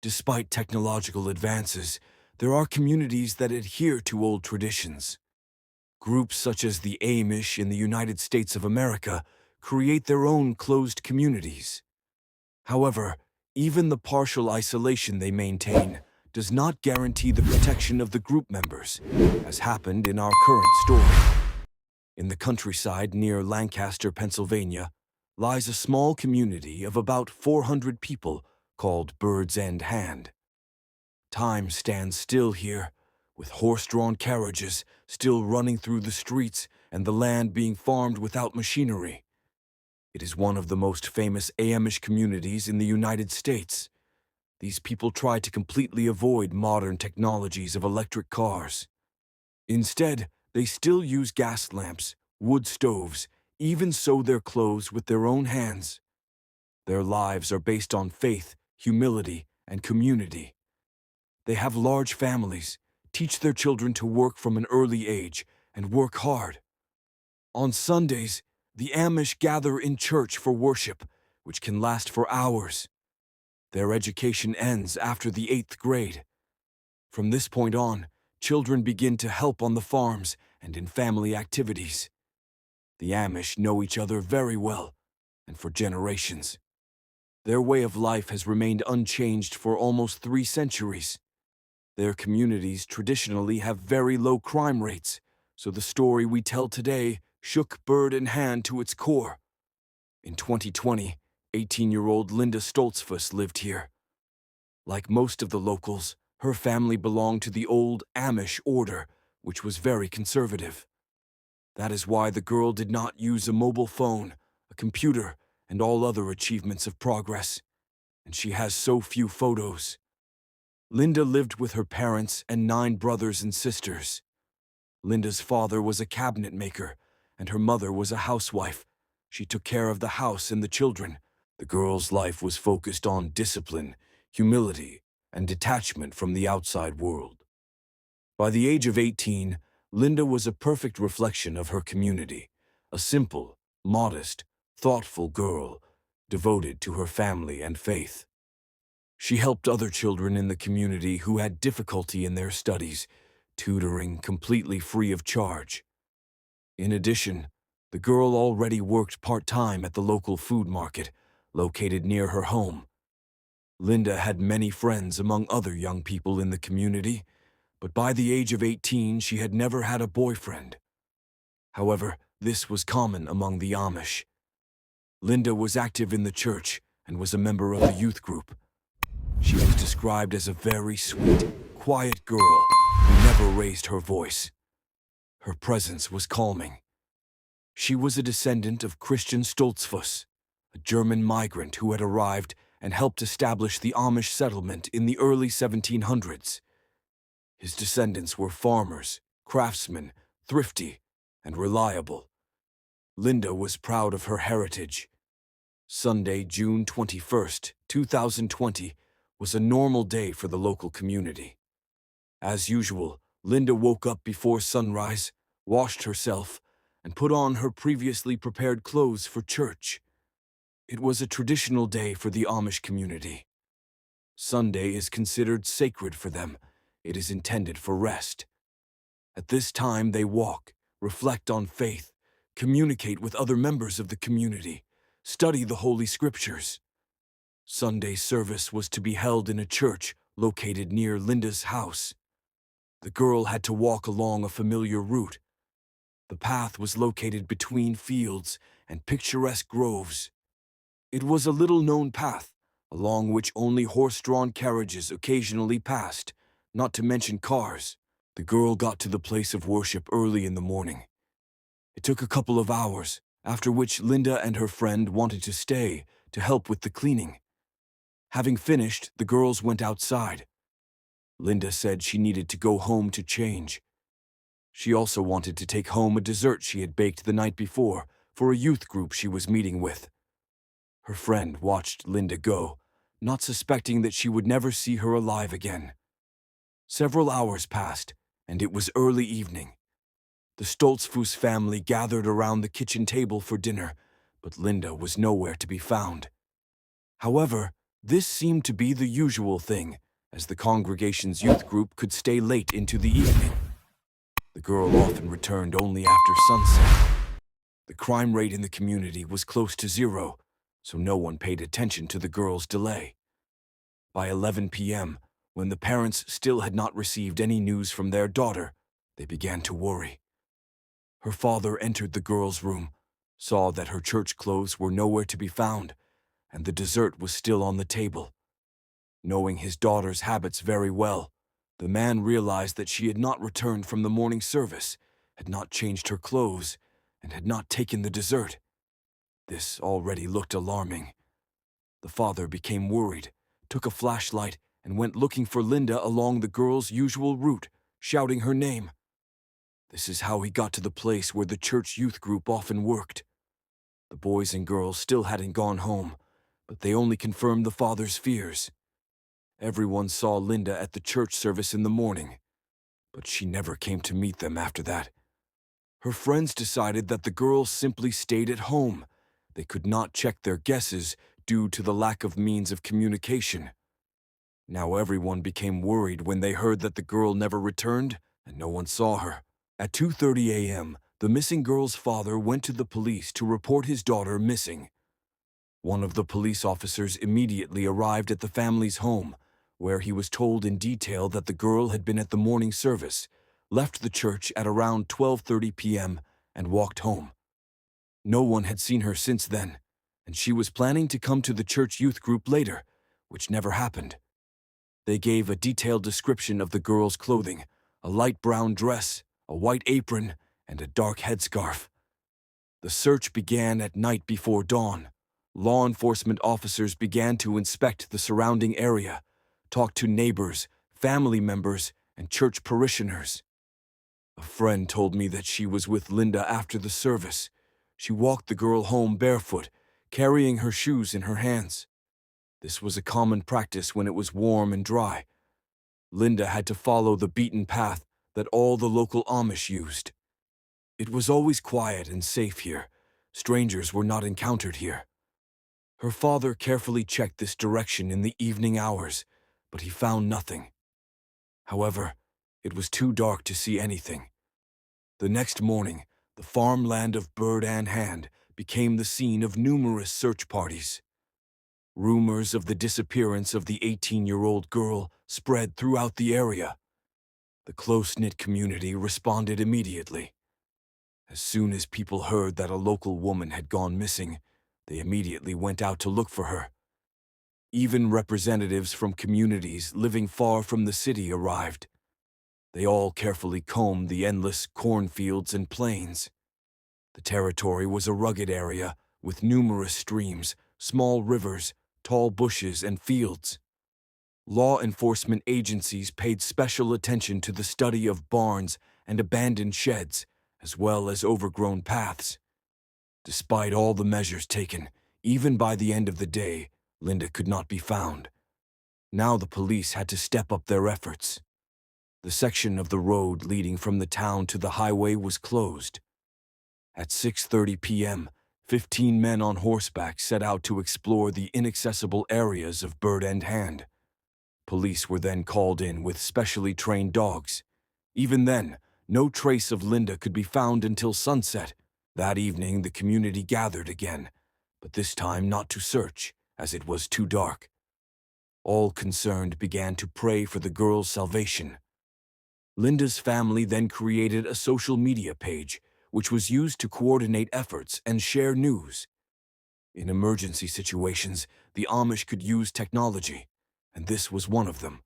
Despite technological advances, there are communities that adhere to old traditions. Groups such as the Amish in the United States of America create their own closed communities. However, even the partial isolation they maintain does not guarantee the protection of the group members, as happened in our current story. In the countryside near Lancaster, Pennsylvania, lies a small community of about 400 people called Bird's End Hand. Time stands still here, with horse-drawn carriages still running through the streets and the land being farmed without machinery. It is one of the most famous Amish communities in the United States. These people try to completely avoid modern technologies of electric cars. Instead, they still use gas lamps, wood stoves, even sew their clothes with their own hands. Their lives are based on faith, humility, and community. They have large families, teach their children to work from an early age, and work hard. On Sundays, the Amish gather in church for worship, which can last for hours. Their education ends after the 8th grade. From this point on, children begin to help on the farms and in family activities. The Amish know each other very well, and for generations. Their way of life has remained unchanged for almost 3 centuries. Their communities traditionally have very low crime rates, so the story we tell today shook Bird in Hand to its core. In 2020, 18-year-old Linda Stoltzfus lived here. Like most of the locals, her family belonged to the old Amish order, which was very conservative. That is why the girl did not use a mobile phone, a computer, and all other achievements of progress. And she has so few photos. Linda lived with her parents and 9 brothers and sisters. Linda's father was a cabinet maker, and her mother was a housewife. She took care of the house and the children. The girl's life was focused on discipline, humility, and detachment from the outside world. By the age of 18, Linda was a perfect reflection of her community, a simple, modest, thoughtful girl, devoted to her family and faith. She helped other children in the community who had difficulty in their studies, tutoring completely free of charge. In addition, the girl already worked part-time at the local food market, located near her home. Linda had many friends among other young people in the community, but by the age of 18 she had never had a boyfriend. However, this was common among the Amish. Linda was active in the church and was a member of the youth group. She was described as a very sweet, quiet girl who never raised her voice. Her presence was calming. She was a descendant of Christian Stoltzfus, a German migrant who had arrived and helped establish the Amish settlement in the early 1700s. His descendants were farmers, craftsmen, thrifty, and reliable. Linda was proud of her heritage. Sunday, June 21st, 2020, was a normal day for the local community. As usual, Linda woke up before sunrise, washed herself, and put on her previously prepared clothes for church. It was a traditional day for the Amish community. Sunday is considered sacred for them. It is intended for rest. At this time they walk, reflect on faith, communicate with other members of the community, study the Holy Scriptures. Sunday service was to be held in a church located near Linda's house. The girl had to walk along a familiar route. The path was located between fields and picturesque groves. It was a little-known path, along which only horse-drawn carriages occasionally passed, not to mention cars. The girl got to the place of worship early in the morning. It took a couple of hours, after which Linda and her friend wanted to stay to help with the cleaning. Having finished, the girls went outside. Linda said she needed to go home to change. She also wanted to take home a dessert she had baked the night before for a youth group she was meeting with. Her friend watched Linda go, not suspecting that she would never see her alive again. Several hours passed, and it was early evening. The Stoltzfus family gathered around the kitchen table for dinner, but Linda was nowhere to be found. However, This seemed to be the usual thing, as the congregation's youth group could stay late into the evening. The girl often returned only after sunset. The crime rate in the community was close to zero, so no one paid attention to the girl's delay. By 11 p.m., when the parents still had not received any news from their daughter, they began to worry. Her father entered the girl's room, saw that her church clothes were nowhere to be found, and the dessert was still on the table. Knowing his daughter's habits very well, the man realized that she had not returned from the morning service, had not changed her clothes, and had not taken the dessert. This already looked alarming. The father became worried, took a flashlight, and went looking for Linda along the girl's usual route, shouting her name. This is how he got to the place where the church youth group often worked. The boys and girls still hadn't gone home, but they only confirmed the father's fears. Everyone saw Linda at the church service in the morning, but she never came to meet them after that. Her friends decided that the girl simply stayed at home. They could not check their guesses due to the lack of means of communication. Now everyone became worried when they heard that the girl never returned and no one saw her. At 2:30 a.m., the missing girl's father went to the police to report his daughter missing. One of the police officers immediately arrived at the family's home, where he was told in detail that the girl had been at the morning service, left the church at around 12:30 p.m., and walked home. No one had seen her since then, and she was planning to come to the church youth group later, which never happened. They gave a detailed description of the girl's clothing: a light brown dress, a white apron, and a dark headscarf. The search began at night before dawn. Law enforcement officers began to inspect the surrounding area, talk to neighbors, family members, and church parishioners. A friend told me that she was with Linda after the service. She walked the girl home barefoot, carrying her shoes in her hands. This was a common practice when it was warm and dry. Linda had to follow the beaten path that all the local Amish used. It was always quiet and safe here. Strangers were not encountered here. Her father carefully checked this direction in the evening hours, but he found nothing. However, it was too dark to see anything. The next morning, the farmland of Bird and Hand became the scene of numerous search parties. Rumors of the disappearance of the 18-year-old girl spread throughout the area. The close-knit community responded immediately. As soon as people heard that a local woman had gone missing, they immediately went out to look for her. Even representatives from communities living far from the city arrived. They all carefully combed the endless cornfields and plains. The territory was a rugged area with numerous streams, small rivers, tall bushes, and fields. Law enforcement agencies paid special attention to the study of barns and abandoned sheds, as well as overgrown paths. Despite all the measures taken, even by the end of the day, Linda could not be found. Now the police had to step up their efforts. The section of the road leading from the town to the highway was closed. At 6:30 p.m., 15 men on horseback set out to explore the inaccessible areas of Bird and Hand. Police were then called in with specially trained dogs. Even then, no trace of Linda could be found until sunset. That evening, the community gathered again, but this time not to search, as it was too dark. All concerned began to pray for the girl's salvation. Linda's family then created a social media page, which was used to coordinate efforts and share news. In emergency situations, the Amish could use technology, and this was one of them.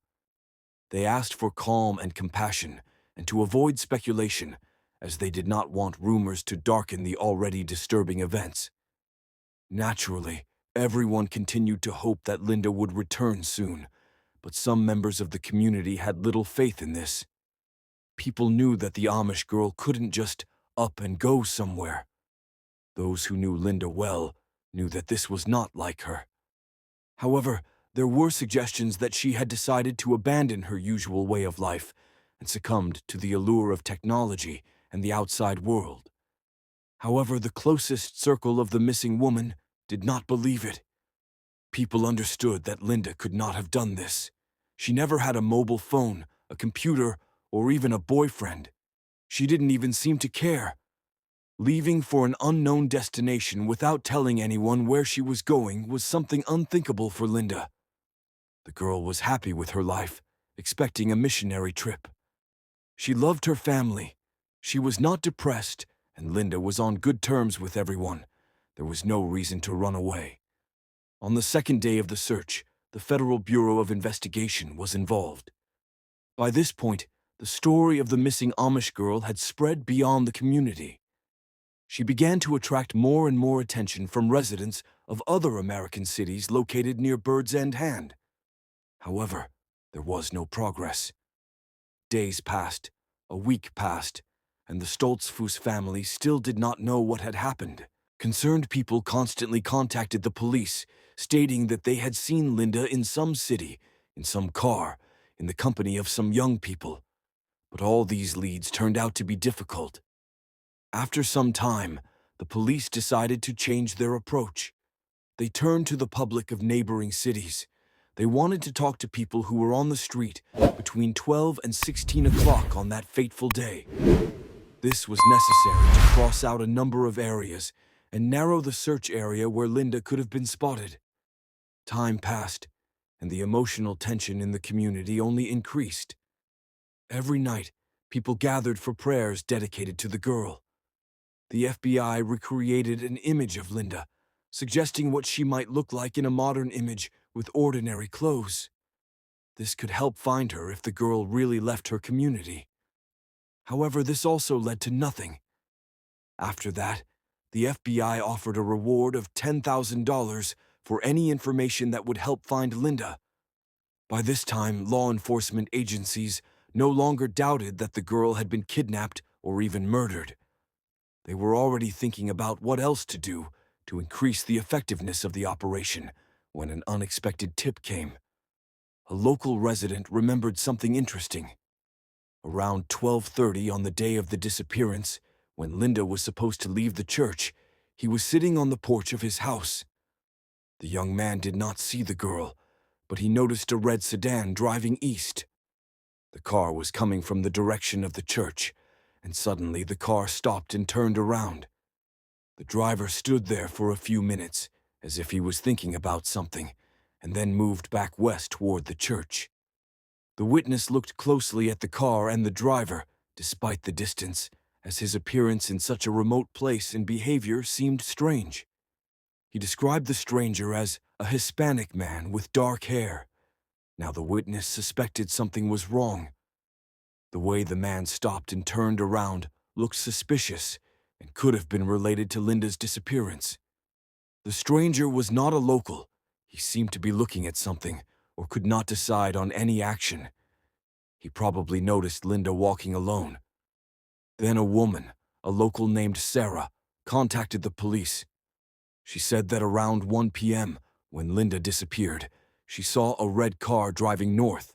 They asked for calm and compassion, and to avoid speculation, as they did not want rumors to darken the already disturbing events. Naturally, everyone continued to hope that Linda would return soon, but some members of the community had little faith in this. People knew that the Amish girl couldn't just up and go somewhere. Those who knew Linda well knew that this was not like her. However, there were suggestions that she had decided to abandon her usual way of life and succumbed to the allure of technology and the outside world. However, the closest circle of the missing woman did not believe it. People understood that Linda could not have done this. She never had a mobile phone, a computer, or even a boyfriend. She didn't even seem to care. Leaving for an unknown destination without telling anyone where she was going was something unthinkable for Linda. The girl was happy with her life, expecting a missionary trip. She loved her family. She was not depressed, and Linda was on good terms with everyone. There was no reason to run away. On the second day of the search, the Federal Bureau of Investigation was involved. By this point, the story of the missing Amish girl had spread beyond the community. She began to attract more and more attention from residents of other American cities located near Bird's End Hand. However, there was no progress. Days passed, a week passed, and the Stoltzfus family still did not know what had happened. Concerned people constantly contacted the police, stating that they had seen Linda in some city, in some car, in the company of some young people. But all these leads turned out to be difficult. After some time, the police decided to change their approach. They turned to the public of neighboring cities. They wanted to talk to people who were on the street between 12 and 16 o'clock on that fateful day. This was necessary to cross out a number of areas and narrow the search area where Linda could have been spotted. Time passed, and the emotional tension in the community only increased. Every night, people gathered for prayers dedicated to the girl. The FBI recreated an image of Linda, suggesting what she might look like in a modern image with ordinary clothes. This could help find her if the girl really left her community. However, this also led to nothing. After that, the FBI offered a reward of $10,000 for any information that would help find Linda. By this time, law enforcement agencies no longer doubted that the girl had been kidnapped or even murdered. They were already thinking about what else to do to increase the effectiveness of the operation when an unexpected tip came. A local resident remembered something interesting. Around 12:30 on the day of the disappearance, when Linda was supposed to leave the church, he was sitting on the porch of his house. The young man did not see the girl, but he noticed a red sedan driving east. The car was coming from the direction of the church, and suddenly the car stopped and turned around. The driver stood there for a few minutes, as if he was thinking about something, and then moved back west toward the church. The witness looked closely at the car and the driver, despite the distance, as his appearance in such a remote place and behavior seemed strange. He described the stranger as a Hispanic man with dark hair. Now the witness suspected something was wrong. The way the man stopped and turned around looked suspicious and could have been related to Linda's disappearance. The stranger was not a local. He seemed to be looking at something or could not decide on any action. He probably noticed Linda walking alone. Then a woman, a local named Sarah, contacted the police. She said that around 1 p.m., when Linda disappeared, she saw a red car driving north.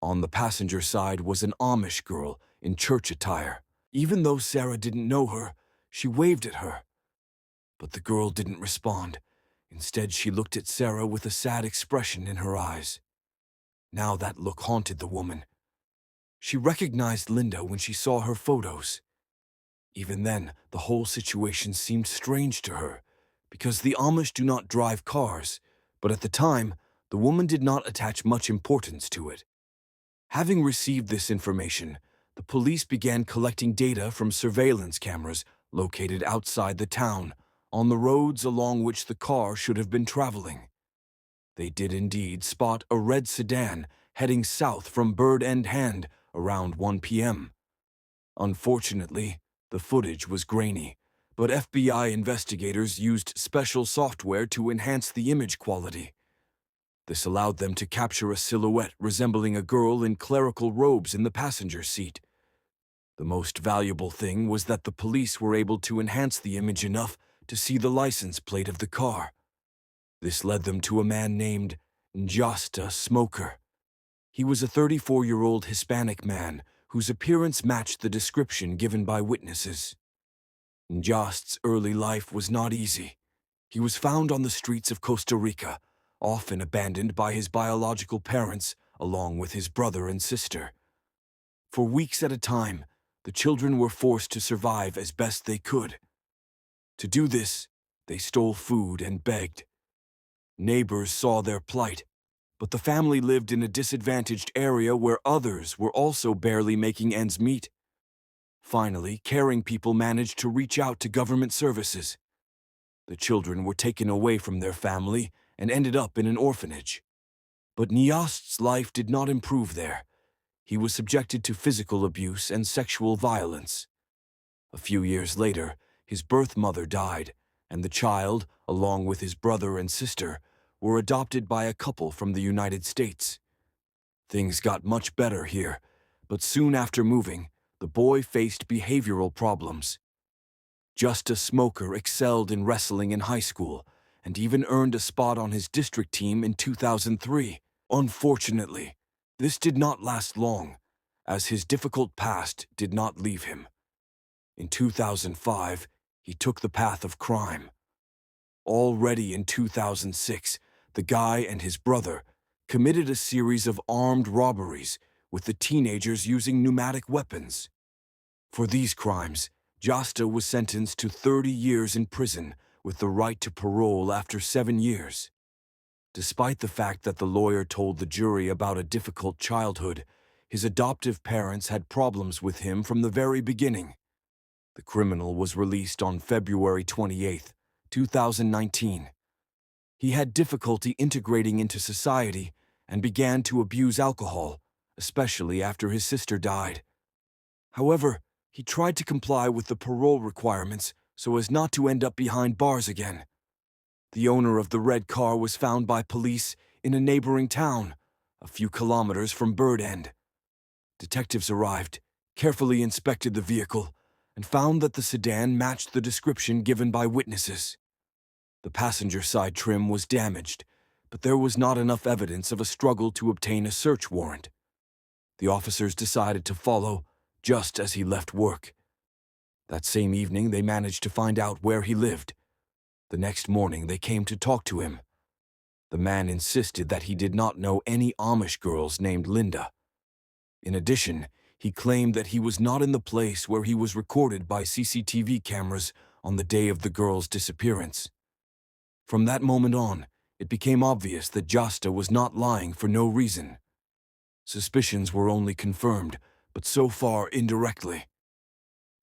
On the passenger side was an Amish girl in church attire. Even though Sarah didn't know her, she waved at her. But the girl didn't respond. Instead, she looked at Sarah with a sad expression in her eyes. Now that look haunted the woman. She recognized Linda when she saw her photos. Even then, the whole situation seemed strange to her, because the Amish do not drive cars, but at the time, the woman did not attach much importance to it. Having received this information, the police began collecting data from surveillance cameras located outside the town, on the roads along which the car should have been traveling. They did indeed spot a red sedan heading south from Bird End Hand around 1 p.m. Unfortunately, the footage was grainy, but FBI investigators used special software to enhance the image quality. This allowed them to capture a silhouette resembling a girl in clerical robes in the passenger seat. The most valuable thing was that the police were able to enhance the image enough to see the license plate of the car. This led them to a man named Njasta Smoker. He was a 34-year-old Hispanic man whose appearance matched the description given by witnesses. Njast's early life was not easy. He was found on the streets of Costa Rica, often abandoned by his biological parents along with his brother and sister. For weeks at a time, the children were forced to survive as best they could. To do this, they stole food and begged. Neighbors saw their plight, but the family lived in a disadvantaged area where others were also barely making ends meet. Finally, caring people managed to reach out to government services. The children were taken away from their family and ended up in an orphanage. But Nyast's life did not improve there. He was subjected to physical abuse and sexual violence. A few years later, his birth mother died, and the child, along with his brother and sister, were adopted by a couple from the United States. Things got much better here, but soon after moving, the boy faced behavioral problems. Just a smoker excelled in wrestling in high school and even earned a spot on his district team in 2003. Unfortunately, this did not last long, as his difficult past did not leave him. In 2005, he took the path of crime. Already in 2006, the guy and his brother committed a series of armed robberies, with the teenagers using pneumatic weapons. For these crimes, Jasta was sentenced to 30 years in prison with the right to parole after 7 years. Despite the fact that the lawyer told the jury about a difficult childhood, his adoptive parents had problems with him from the very beginning. The criminal was released on February 28, 2019. He had difficulty integrating into society and began to abuse alcohol, especially after his sister died. However, he tried to comply with the parole requirements so as not to end up behind bars again. The owner of the red car was found by police in a neighboring town, a few kilometers from Bird End. Detectives arrived, carefully inspected the vehicle, and found that the sedan matched the description given by witnesses. The passenger side trim was damaged, but there was not enough evidence of a struggle to obtain a search warrant. The officers decided to follow just as he left work. That same evening, they managed to find out where he lived. The next morning, they came to talk to him. The man insisted that he did not know any Amish girls named Linda. In addition, he claimed that he was not in the place where he was recorded by CCTV cameras on the day of the girl's disappearance. From that moment on, it became obvious that Jasta was not lying for no reason. Suspicions were only confirmed, but so far indirectly.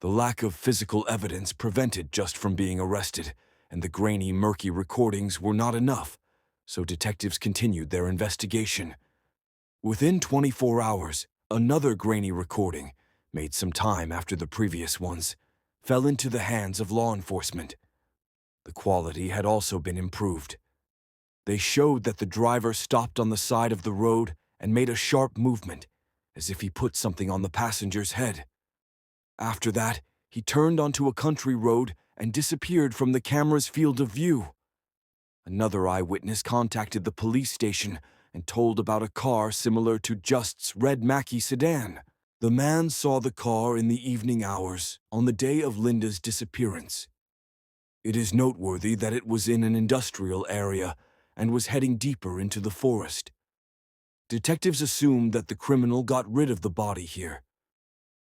The lack of physical evidence prevented Just from being arrested, and the grainy, murky recordings were not enough, so detectives continued their investigation. Within 24 hours, another grainy recording, made some time after the previous ones, fell into the hands of law enforcement. The quality had also been improved. They showed that the driver stopped on the side of the road and made a sharp movement, as if he put something on the passenger's head. After that, he turned onto a country road and disappeared from the camera's field of view. Another eyewitness contacted the police station and told about a car similar to Just's red Mackie sedan. The man saw the car in the evening hours on the day of Linda's disappearance. It is noteworthy that it was in an industrial area and was heading deeper into the forest. Detectives assumed that the criminal got rid of the body here.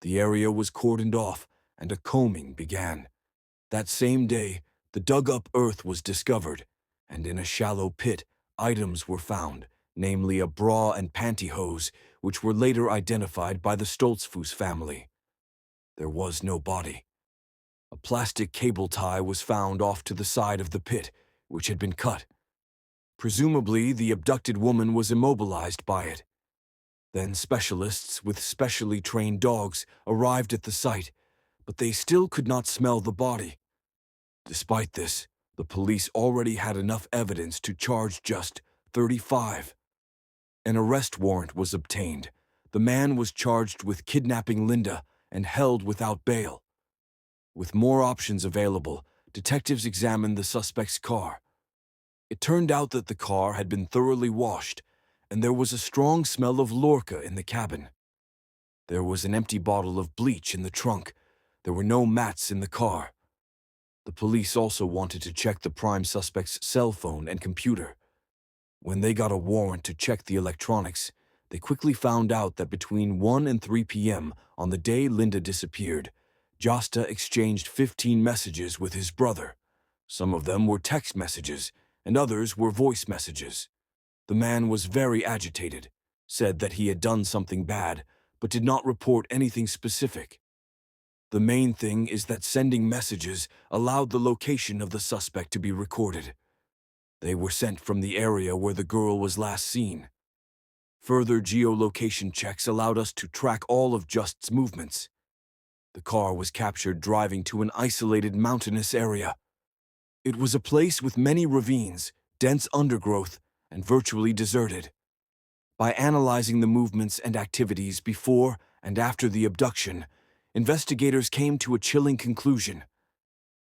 The area was cordoned off and a combing began. That same day, the dug-up earth was discovered, and in a shallow pit, items were found, namely a bra and pantyhose, which were later identified by the Stoltzfus family. There was no body. A plastic cable tie was found off to the side of the pit, which had been cut. Presumably, the abducted woman was immobilized by it. Then specialists with specially trained dogs arrived at the site, but they still could not smell the body. Despite this, the police already had enough evidence to charge Just 35. An arrest warrant was obtained. The man was charged with kidnapping Linda and held without bail. With more options available, detectives examined the suspect's car. It turned out that the car had been thoroughly washed, and there was a strong smell of Lorca in the cabin. There was an empty bottle of bleach in the trunk. There were no mats in the car. The police also wanted to check the prime suspect's cell phone and computer. When they got a warrant to check the electronics, they quickly found out that between 1 and 3 p.m. on the day Linda disappeared, Josta exchanged 15 messages with his brother. Some of them were text messages, and others were voice messages. The man was very agitated, said that he had done something bad, but did not report anything specific. The main thing is that sending messages allowed the location of the suspect to be recorded. They were sent from the area where the girl was last seen. Further geolocation checks allowed us to track all of Just's movements. The car was captured driving to an isolated mountainous area. It was a place with many ravines, dense undergrowth, and virtually deserted. By analyzing the movements and activities before and after the abduction, investigators came to a chilling conclusion.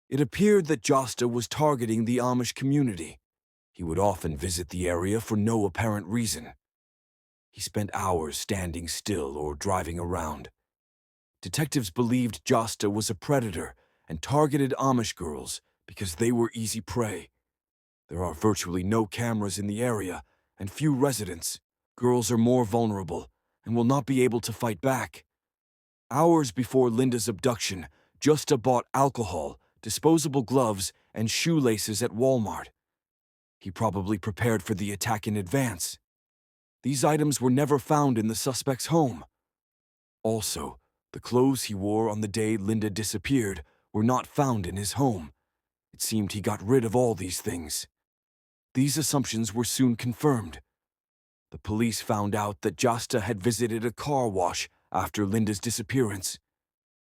It appeared that Josta was targeting the Amish community. He would often visit the area for no apparent reason. He spent hours standing still or driving around. Detectives believed Josta was a predator and targeted Amish girls because they were easy prey. There are virtually no cameras in the area and few residents. Girls are more vulnerable and will not be able to fight back. Hours before Linda's abduction, Josta bought alcohol, disposable gloves, and shoelaces at Walmart. He probably prepared for the attack in advance. These items were never found in the suspect's home. Also, the clothes he wore on the day Linda disappeared were not found in his home. It seemed he got rid of all these things. These assumptions were soon confirmed. The police found out that Josta had visited a car wash after Linda's disappearance.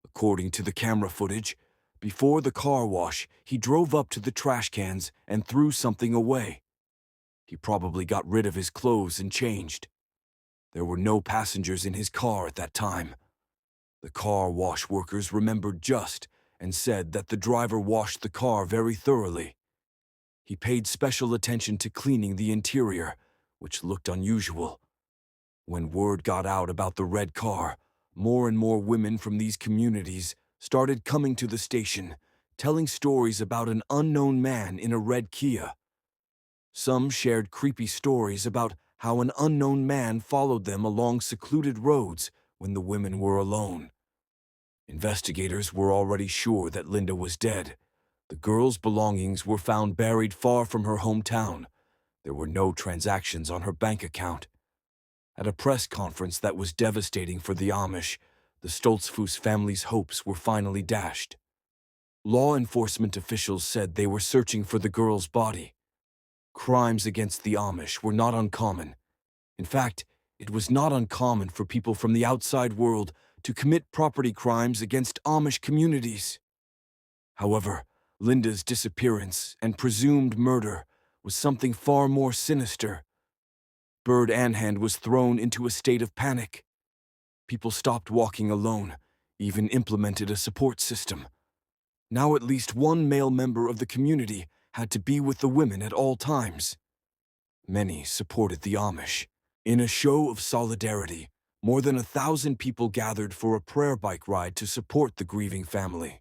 According to the camera footage, before the car wash, he drove up to the trash cans and threw something away. He probably got rid of his clothes and changed. There were no passengers in his car at that time. The car wash workers remembered Just and said that the driver washed the car very thoroughly. He paid special attention to cleaning the interior, which looked unusual. When word got out about the red car, more and more women from these communities started coming to the station, telling stories about an unknown man in a red Kia. Some shared creepy stories about how an unknown man followed them along secluded roads when the women were alone. Investigators were already sure that Linda was dead. The girl's belongings were found buried far from her hometown. There were no transactions on her bank account. At a press conference that was devastating for the Amish, the Stoltzfus family's hopes were finally dashed. Law enforcement officials said they were searching for the girl's body. Crimes against the Amish were not uncommon. In fact, it was not uncommon for people from the outside world to commit property crimes against Amish communities. However, Linda's disappearance and presumed murder was something far more sinister. Bird Anhand was thrown into a state of panic. People stopped walking alone, even implemented a support system. Now at least one male member of the community had to be with the women at all times. Many supported the Amish. In a show of solidarity, more than 1,000 people gathered for a prayer bike ride to support the grieving family.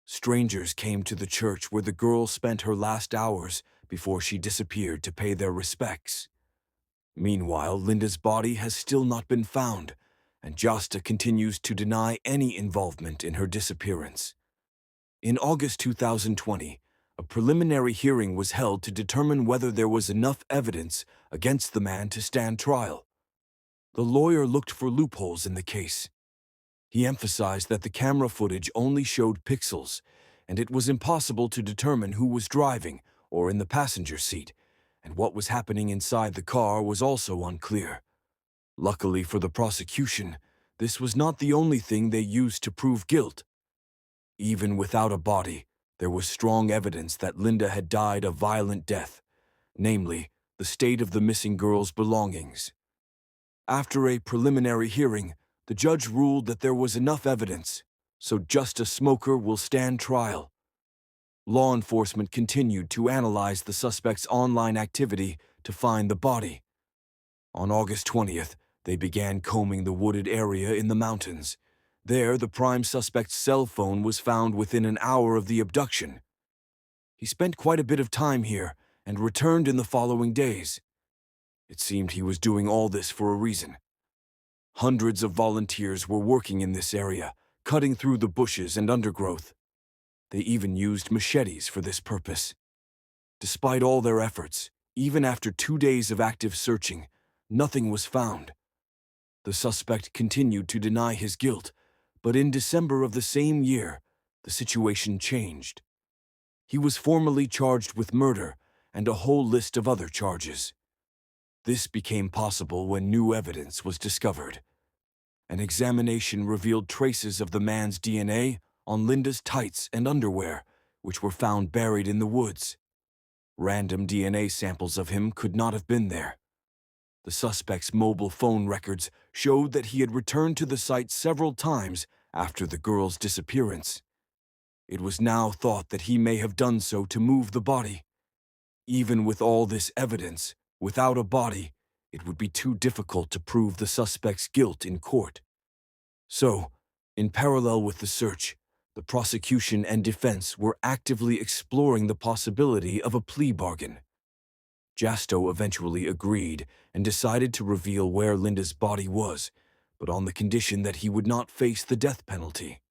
Strangers came to the church where the girl spent her last hours before she disappeared to pay their respects. Meanwhile, Linda's body has still not been found, and Josta continues to deny any involvement in her disappearance. In August 2020, a preliminary hearing was held to determine whether there was enough evidence against the man to stand trial. The lawyer looked for loopholes in the case. He emphasized that the camera footage only showed pixels, and it was impossible to determine who was driving or in the passenger seat, and what was happening inside the car was also unclear. Luckily for the prosecution, this was not the only thing they used to prove guilt. Even without a body, there was strong evidence that Linda had died a violent death, namely, the state of the missing girl's belongings. After a preliminary hearing, the judge ruled that there was enough evidence, so Justice Smoker will stand trial. Law enforcement continued to analyze the suspect's online activity to find the body. On August 20th, they began combing the wooded area in the mountains. There, the prime suspect's cell phone was found within an hour of the abduction. He spent quite a bit of time here and returned in the following days. It seemed he was doing all this for a reason. Hundreds of volunteers were working in this area, cutting through the bushes and undergrowth. They even used machetes for this purpose. Despite all their efforts, even after 2 days of active searching, nothing was found. The suspect continued to deny his guilt, but in December of the same year, the situation changed. He was formally charged with murder and a whole list of other charges. This became possible when new evidence was discovered. An examination revealed traces of the man's DNA on Linda's tights and underwear, which were found buried in the woods. Random DNA samples of him could not have been there. The suspect's mobile phone records showed that he had returned to the site several times after the girl's disappearance. It was now thought that he may have done so to move the body. Even with all this evidence, without a body, it would be too difficult to prove the suspect's guilt in court. So, in parallel with the search, the prosecution and defense were actively exploring the possibility of a plea bargain. Jasto eventually agreed and decided to reveal where Linda's body was, but on the condition that he would not face the death penalty.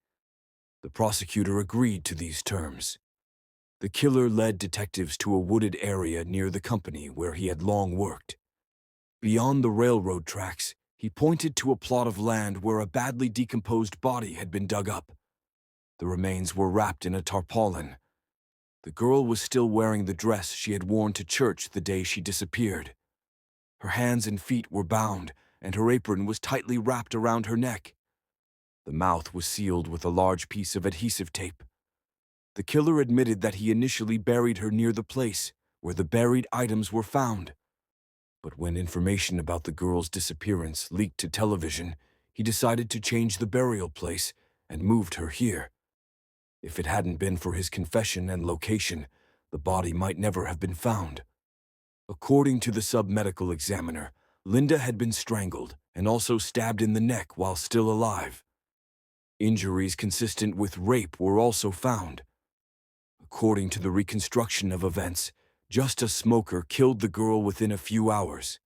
The prosecutor agreed to these terms. The killer led detectives to a wooded area near the company where he had long worked. Beyond the railroad tracks, he pointed to a plot of land where a badly decomposed body had been dug up. The remains were wrapped in a tarpaulin. The girl was still wearing the dress she had worn to church the day she disappeared. Her hands and feet were bound, and her apron was tightly wrapped around her neck. The mouth was sealed with a large piece of adhesive tape. The killer admitted that he initially buried her near the place where the buried items were found. But when information about the girl's disappearance leaked to television, he decided to change the burial place and moved her here. If it hadn't been for his confession and location, the body might never have been found. According to the sub-medical examiner, Linda had been strangled and also stabbed in the neck while still alive. Injuries consistent with rape were also found. According to the reconstruction of events, just a smoker killed the girl within a few hours.